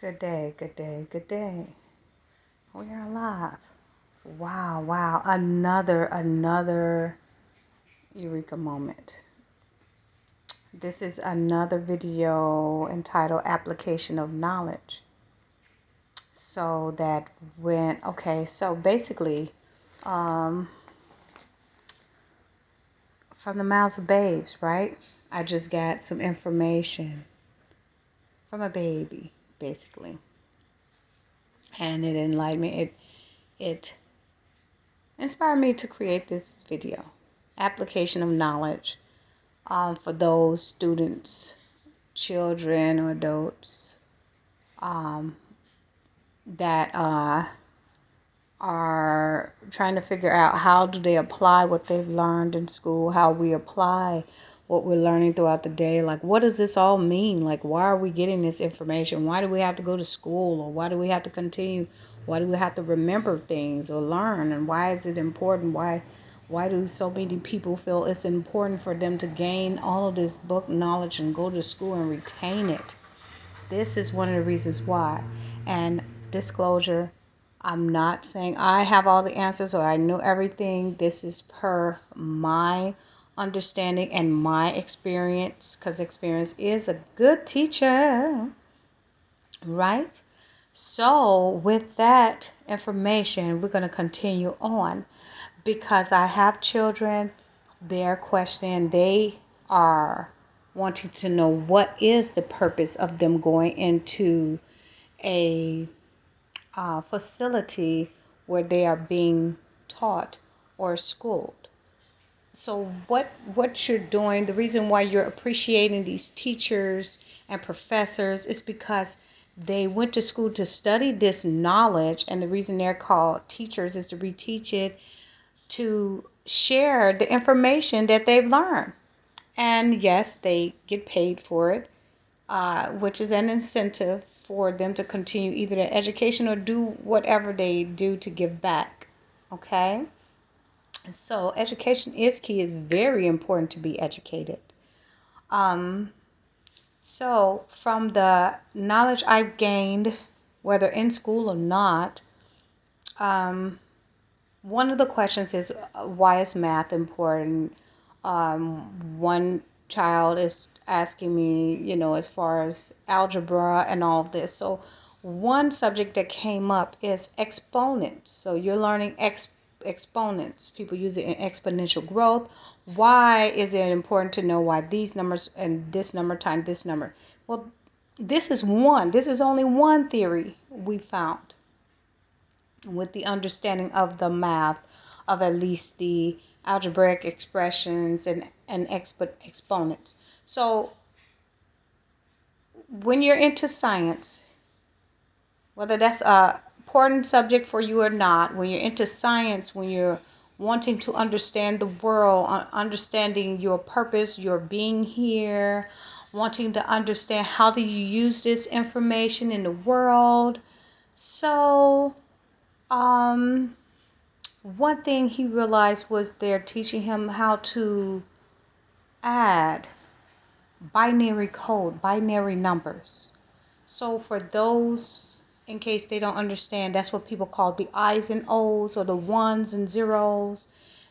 Good day, good day, good day. We are live. Wow. Another Eureka moment. This is another video entitled Application of Knowledge. So that so basically, from the mouths of babes, right? I just got some information from a baby, basically. And it enlightened me. It inspired me to create this video. Application of knowledge for those students, children, or adults that are trying to figure out how do they apply what they've learned in school, how we apply what we're learning throughout the day. Like, what does this all mean? Like, why are we getting this information? Why do we have to go to school? Or why do we have to continue? Why do we have to remember things or learn? And why is it important? Why do so many people feel it's important for them to gain all of this book knowledge and go to school and retain it? This is one of the reasons why. And disclosure, I'm not saying I have all the answers or I know everything. This is per my understanding and my experience, because experience is a good teacher, right? So with that information, we're going to continue on because I have children. They're questioning, they are wanting to know what is the purpose of them going into a facility where they are being taught or schooled. So what you're doing, the reason why you're appreciating these teachers and professors is because they went to school to study this knowledge, and the reason they're called teachers is to reteach it, to share the information that they've learned. And yes, they get paid for it, which is an incentive for them to continue either their education or do whatever they do to give back. Okay? So education is key. It's very important to be educated. So from the knowledge I've gained, whether in school or not, one of the questions is why is math important? One child is asking me, as far as algebra and all of this. So one subject that came up is exponents. So you're learning exponents. People use it in exponential growth. Why is it important to know why these numbers and this number times this number? Well, this is only one theory we found with the understanding of the math of at least the algebraic expressions and exponents. So when you're into science, whether that's a important subject for you or not, when you're into science, when you're wanting to understand the world, understanding your purpose, your being here, wanting to understand how do you use this information in the world. So one thing he realized was they're teaching him how to add binary code, binary numbers. So for those, in case they don't understand, that's what people call the I's and O's, or the ones and zeros.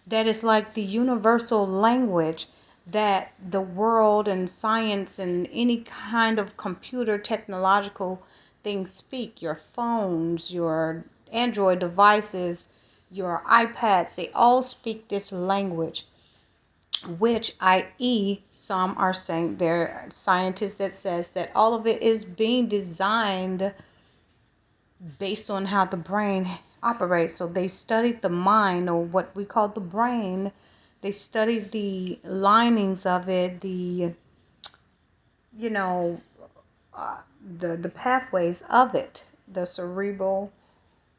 That is like the universal language that the world and science and any kind of computer technological things speak. Your phones, your Android devices, your iPads, they all speak this language, which i.e. some are saying, there are scientists that says that all of it is being designed based on how the brain operates. So they studied the mind, or what we call the brain. They studied the linings of it, the the pathways of it, the cerebral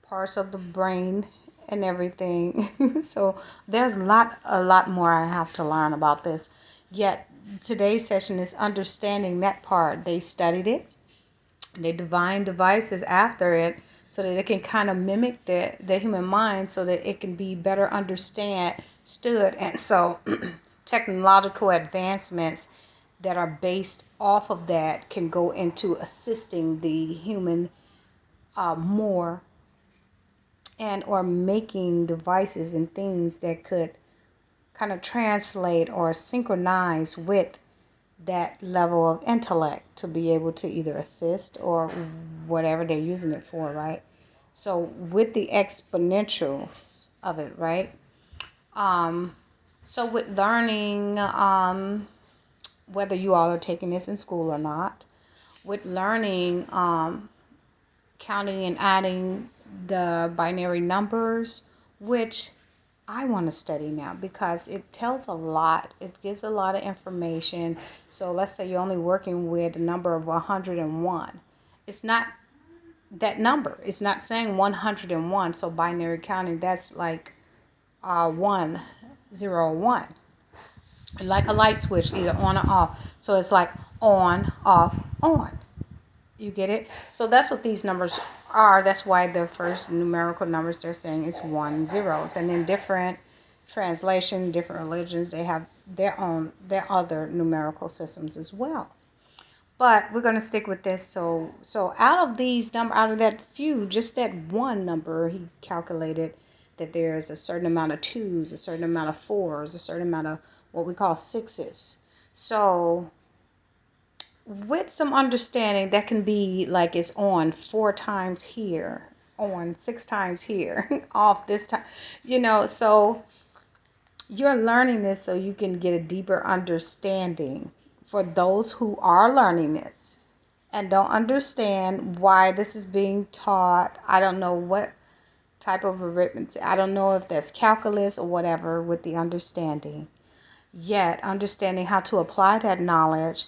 parts of the brain and everything. So there's a lot more I have to learn about this. Yet today's session is understanding that part. They studied it. They designed devices after it so that it can kind of mimic the human mind, so that it can be better understood. And so technological advancements that are based off of that can go into assisting the human more, and or making devices and things that could kind of translate or synchronize with that level of intellect to be able to either assist or whatever they're using it for, right? So with the exponential of it, right? So with learning, whether you all are taking this in school or not, with learning, counting and adding the binary numbers, which I want to study now because it tells a lot. It gives a lot of information. So let's say you're only working with a number of 101. It's not that number. It's not saying 101. So binary counting, that's like 1, 0, 1. Like a light switch, either on or off. So it's like on, off, on. You get it? So that's what these numbers are. That's why the first numerical numbers they're saying is 1, 0s. And in different translation, different religions, they have their other numerical systems as well. But we're going to stick with this. So out of these out of that few, just that one number, he calculated that there's a certain amount of 2s, a certain amount of 4s, a certain amount of what we call 6s. So with some understanding, that can be like it's on 4 times here, on 6 times here, off this time, so you're learning this so you can get a deeper understanding for those who are learning this and don't understand why this is being taught. I don't know what type of arithmetic, I don't know if that's calculus or whatever, with the understanding. Yet understanding how to apply that knowledge,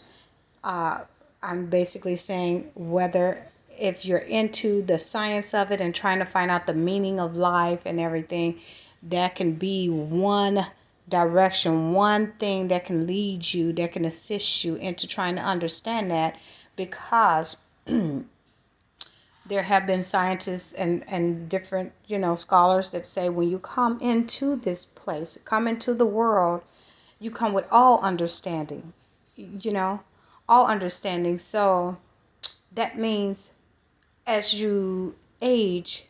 I'm basically saying whether if you're into the science of it and trying to find out the meaning of life and everything, that can be one direction, one thing that can lead you, that can assist you into trying to understand that, because there have been scientists and different, scholars that say when you come into this place, come into the world, you come with all understanding, all understanding. So that means as you age,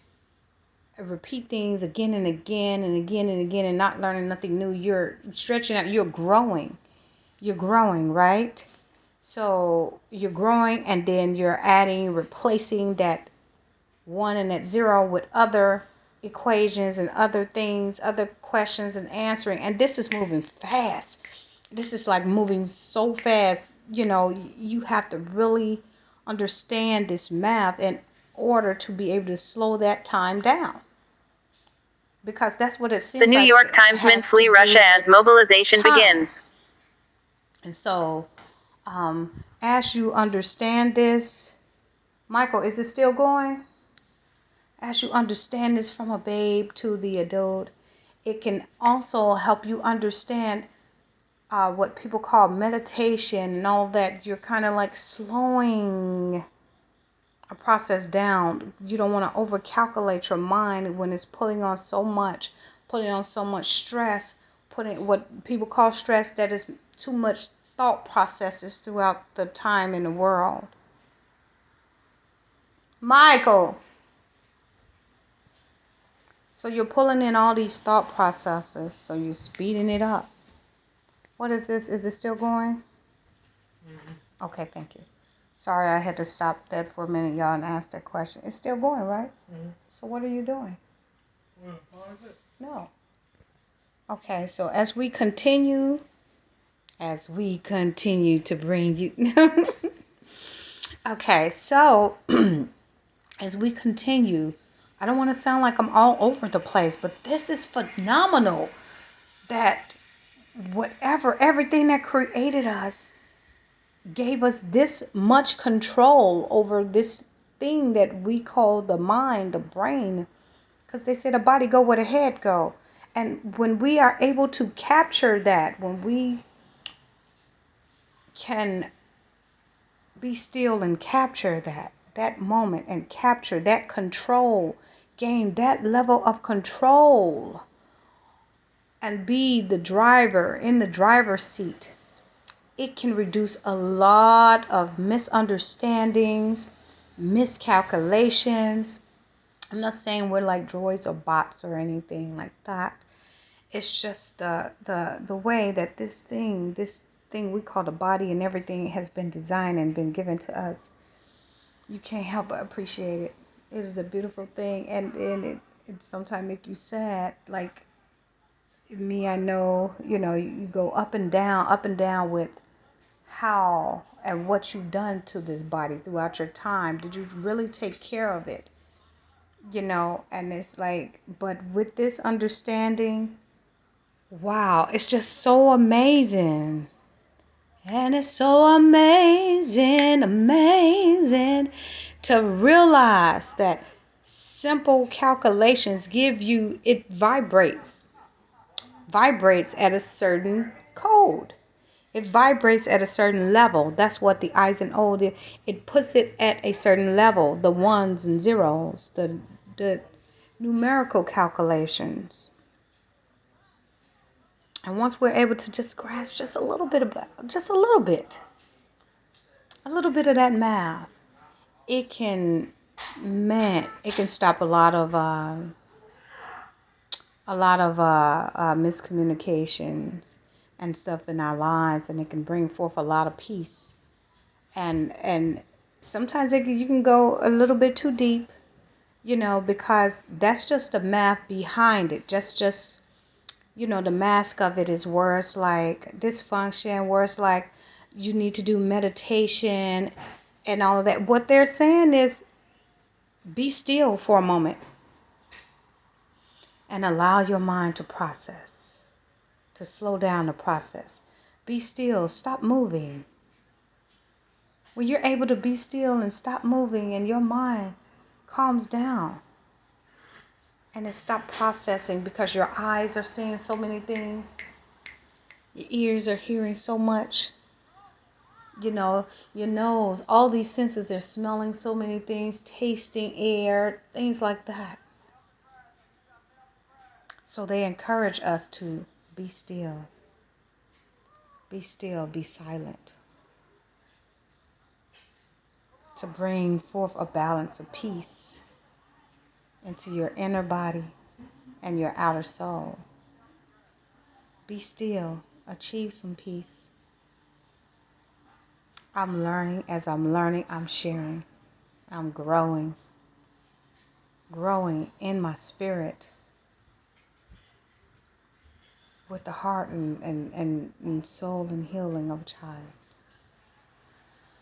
repeat things again and again and again and again and not learning nothing new, you're stretching out, you're growing, right? So you're growing, and then you're adding, replacing that 1 and that 0 with other equations and other things, other questions and answering. And this is moving fast. This is like moving so fast. You have to really understand this math in order to be able to slow that time down, because that's what it seems like. The New York Times men flee Russia as mobilization begins. And so, as you understand this, Michael, is it still going? As you understand this from a babe to the adult, it can also help you understand what people call meditation and all that. You're kind of like slowing a process down. You don't want to overcalculate your mind when it's putting on so much stress, putting what people call stress, that is too much thought processes throughout the time in the world. Michael. So you're pulling in all these thought processes, so you're speeding it up. What is this? Is it still going? Mm-hmm. Okay, thank you. Sorry, I had to stop that for a minute, y'all, and ask that question. It's still going, right? Mm-hmm. So what are you doing? No. Okay, so as we continue to bring you... Okay, so as we continue, I don't want to sound like I'm all over the place, but this is phenomenal that everything that created us gave us this much control over this thing that we call the mind, the brain, because they say the body go where the head go. And when we are able to capture that, when we can be still and capture that moment and capture that control, gain that level of control, and be the driver, in the driver's seat, it can reduce a lot of misunderstandings, miscalculations. I'm not saying we're like droids or bots or anything like that. It's just the way that this thing we call the body and everything has been designed and been given to us. You can't help but appreciate it. It is a beautiful thing, and it sometimes make you sad. Like me, I know, you go up and down with how and what you've done to this body throughout your time. Did you really take care of it? And it's like, but with this understanding, wow, it's just so amazing. And it's so amazing, amazing to realize that simple calculations give you, it vibrates at a certain code. It vibrates at a certain level. That's what the I's and O's, it puts it at a certain level. The ones and zeros, the numerical calculations. And once we're able to just grasp just a little bit of that math, it can, it can stop a lot of miscommunications and stuff in our lives, and it can bring forth a lot of peace. And sometimes you can go a little bit too deep, because that's just the math behind it. Just the mask of it is where it's like dysfunction, where it's like you need to do meditation and all of that. What they're saying is be still for a moment and allow your mind to process, to slow down the process. Be still, stop moving. When you're able to be still and stop moving and your mind calms down and it stops processing because your eyes are seeing so many things, your ears are hearing so much, your nose, all these senses, they're smelling so many things, tasting air, things like that. So they encourage us to be still, be silent, to bring forth a balance of peace into your inner body and your outer soul. Be still, achieve some peace. I'm learning. As I'm learning, I'm sharing. I'm growing in my spirit with the heart and soul and healing of a child.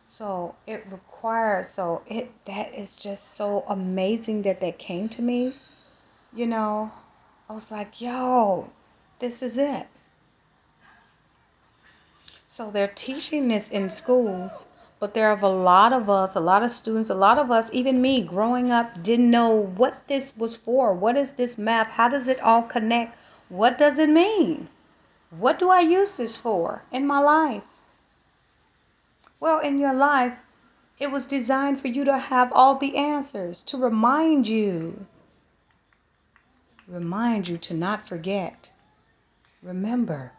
So it requires, that is just so amazing that came to me. I was like, yo, this is it. So they're teaching this in schools, but there are a lot of us, a lot of students, a lot of us, even me growing up, didn't know what this was for. What is this math? How does it all connect? What does it mean? What do I use this for in my life? Well, in your life, it was designed for you to have all the answers, to remind you to not forget. Remember.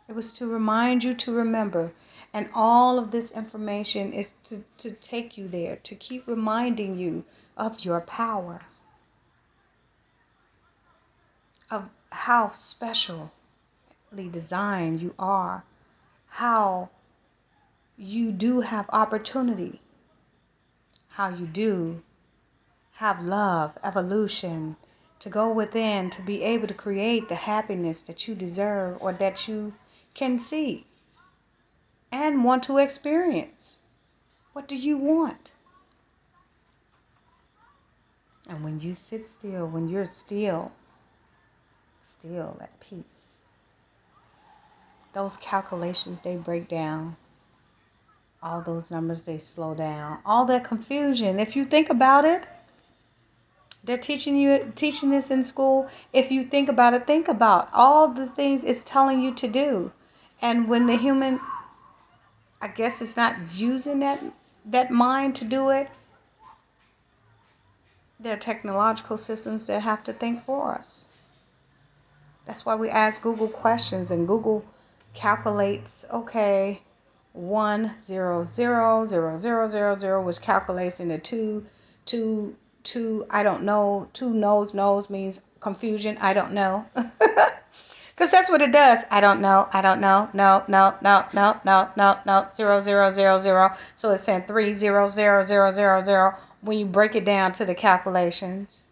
It was to remind you to remember. And all of this information is to take you there, to keep reminding you of your power, of how specially designed you are, how you do have opportunity, how you do have love, evolution, to go within, to be able to create the happiness that you deserve or that you can see and want to experience. What do you want? And when you sit still, when you're still at peace, those calculations, they break down. All those numbers, they slow down. All that confusion, if you think about it, they're teaching this in school. If you think about it, think about all the things it's telling you to do. And when the human, I guess, is not using that mind to do it, there are technological systems that have to think for us. That's why we ask Google questions, and Google calculates, okay, 1000000, which calculates into two, I don't know. Two knows means confusion. I don't know. Because that's what it does. I don't know. I don't know. No, no, no, no, no, no, no. 0000. So it's saying 300000 when you break it down to the calculations.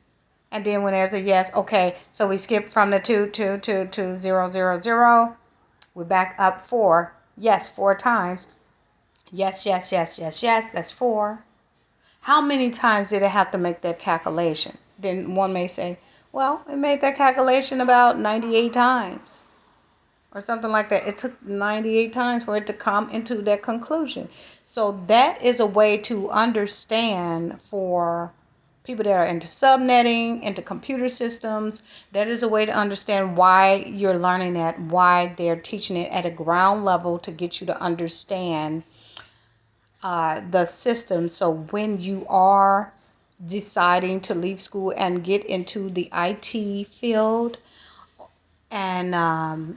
And then when there's a yes, okay. So we skip from the 2 to 000. We're back up 4. Yes, 4 times. Yes, yes, yes, yes, yes. That's 4. How many times did it have to make that calculation? Then one may say, well, it made that calculation about 98 times or something like that. It took 98 times for it to come into that conclusion. So that is a way to understand for people that are into subnetting, into computer systems. That is a way to understand why you're learning that, why they're teaching it at a ground level to get you to understand the system. So when you are deciding to leave school and get into the IT field, and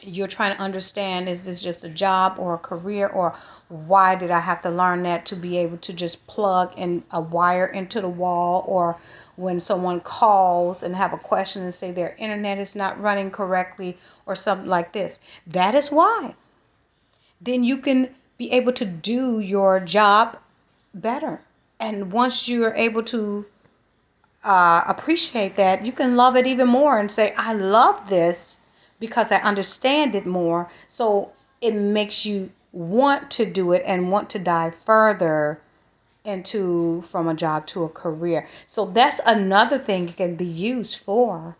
you're trying to understand, is this just a job or a career, or why did I have to learn that to be able to just plug in a wire into the wall, or when someone calls and have a question and say their internet is not running correctly or something like this. That is why. Then you can be able to do your job better. And once you're able to appreciate that, you can love it even more and say, I love this because I understand it more. So it makes you want to do it and want to dive further into from a job to a career. So that's another thing it can be used for.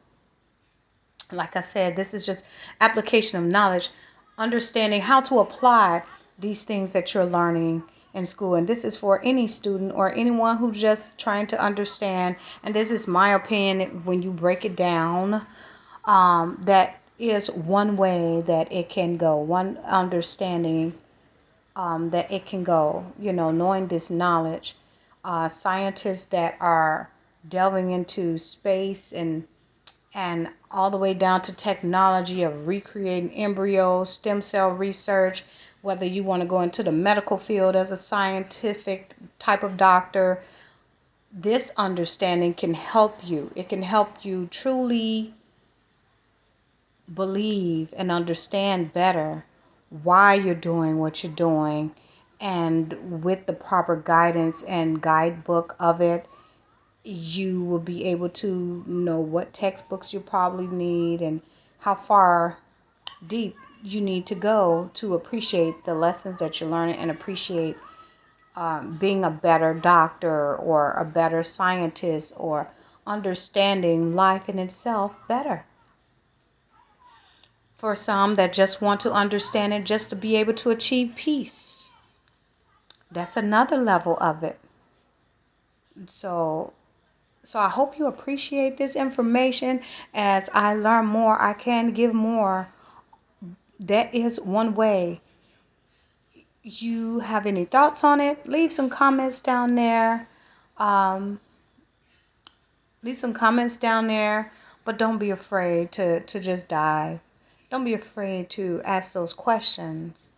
Like I said, this is just application of knowledge, understanding how to apply these things that you're learning in school. And this is for any student or anyone who's just trying to understand. And this is my opinion when you break it down. That is one way that it can go, one understanding that it can go, knowing this knowledge. Scientists that are delving into space and all the way down to technology of recreating embryos, stem cell research, whether you want to go into the medical field as a scientific type of doctor, this understanding can help you. It can help you truly believe and understand better why you're doing what you're doing, and with the proper guidance and guidebook of it, you will be able to know what textbooks you probably need and how far deep you need to go to appreciate the lessons that you're learning and appreciate being a better doctor or a better scientist or understanding life in itself better. For some that just want to understand it just to be able to achieve peace, that's another level of it. So I hope you appreciate this information. As I learn more, I can give more. That is one way. You have any thoughts on it? Leave some comments down there. Um, leave some comments down there. But don't be afraid to just dive. Don't be afraid to ask those questions,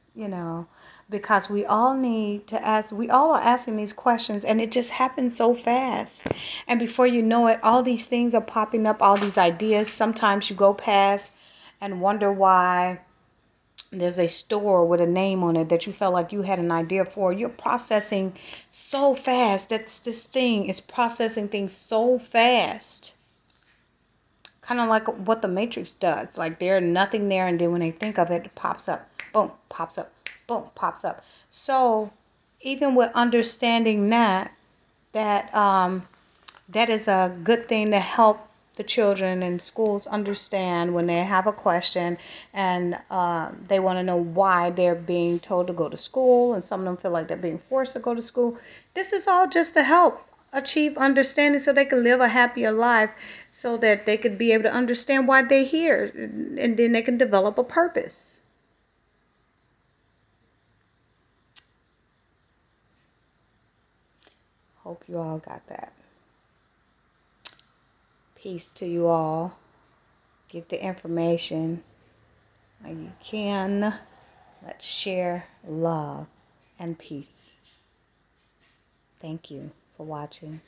because we all need to ask. We all are asking these questions, and it just happens so fast. And before you know it, all these things are popping up, all these ideas. Sometimes you go past and wonder why there's a store with a name on it that you felt like you had an idea for. You're processing so fast. This thing is processing things so fast. Kind of like what the Matrix does. Like there's nothing there, and then when they think of it, it pops up. Boom, pops up. Boom, pops up. So even with understanding that is a good thing to help the children in schools understand when they have a question and they want to know why they're being told to go to school, and some of them feel like they're being forced to go to school. This is all just to help achieve understanding so they can live a happier life, so that they could be able to understand why they're here, and then they can develop a purpose. Hope you all got that. Peace to you all. Get the information. you can. Let's share love and peace. Thank you for watching.